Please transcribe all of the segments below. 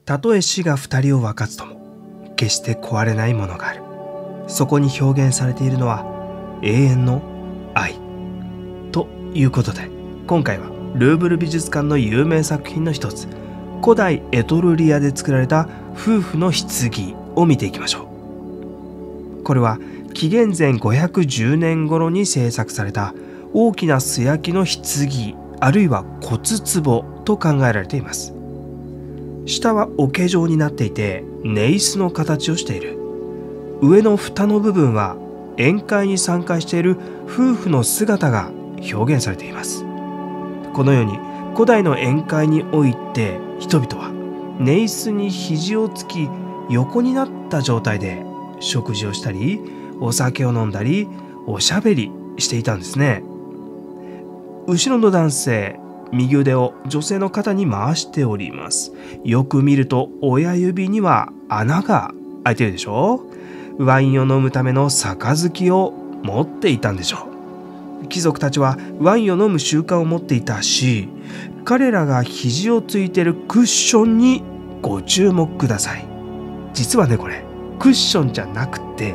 たとえ死が二人を分かつとも決して壊れないものがある。そこに表現されているのは永遠の愛ということで、今回はルーブル美術館の有名作品の一つ、古代エトルリアで作られた夫婦の棺を見ていきましょう。これは紀元前510年頃に制作された大きな素焼きの棺、あるいは骨壺と考えられています。下は桶状になっていてネイスの形をしている。上の蓋の部分は宴会に参加している夫婦の姿が表現されています。このように古代の宴会において人々はネイスに肘をつき横になった状態で食事をしたりお酒を飲んだりおしゃべりしていたんですね。後ろの男性、右腕を女性の肩に回しております。よく見ると親指には穴が開いてるでしょ。ワインを飲むための杯を持っていたんでしょう。貴族たちはワインを飲む習慣を持っていたし、彼らが肘をついているクッションにご注目ください。実はね、これクッションじゃなくて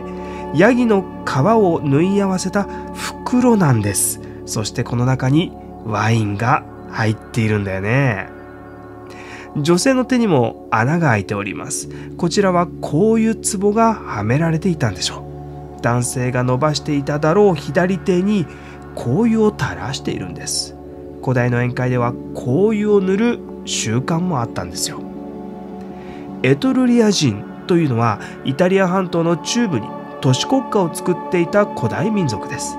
ヤギの皮を縫い合わせた袋なんです。そしてこの中にワインが入っているんだよね。女性の手にも穴が開いております。こちらはこういう壺がはめられていたんでしょう。男性が伸ばしていただろう左手に香油を垂らしているんです。古代の宴会では香油を塗る習慣もあったんですよ。エトルリア人というのはイタリア半島の中部に都市国家を作っていた古代民族です。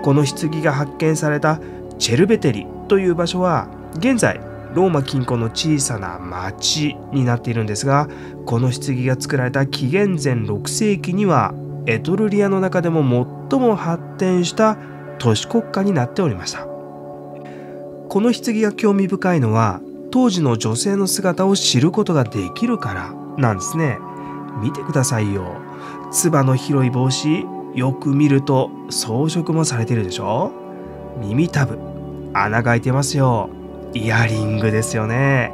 この棺が発見されたチェルベテリという場所は現在ローマ近郊の小さな町になっているんですが、この棺が作られた紀元前6世紀にはエトルリアの中でも最も発展した都市国家になっておりました。この棺が興味深いのは当時の女性の姿を知ることができるからなんですね。見てくださいよ。つばの広い帽子、よく見ると装飾もされているでしょ。耳たぶ、穴が開いてますよ。イヤリングですよね。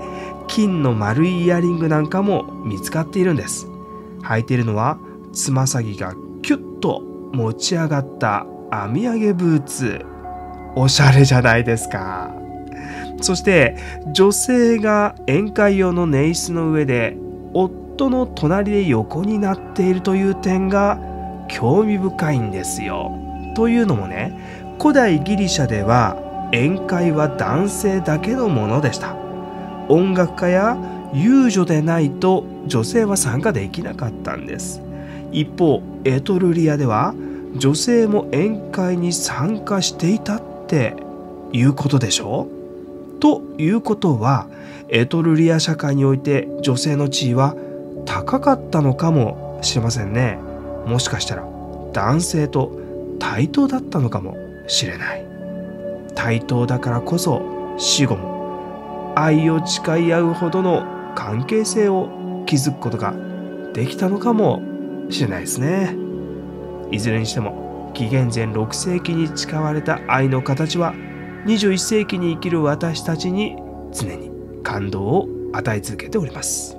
金の丸いイヤリングなんかも見つかっているんです。履いているのはつま先がキュッと持ち上がった編み上げブーツ。おしゃれじゃないですか。そして女性が宴会用のネイスの上で夫の隣で横になっているという点が興味深いんですよ。というのもね、古代ギリシャでは宴会は男性だけのものでした。音楽家や遊女でないと女性は参加できなかったんです。一方エトルリアでは女性も宴会に参加していたっていうことでしょ。ということはエトルリア社会において女性の地位は高かったのかもしれませんね。もしかしたら男性と対等だったのかもしれない。対等だからこそ死後も愛を誓い合うほどの関係性を築くことができたのかもしれないですね。いずれにしても紀元前6世紀に誓われた愛の形は21世紀に生きる私たちに常に感動を与え続けております。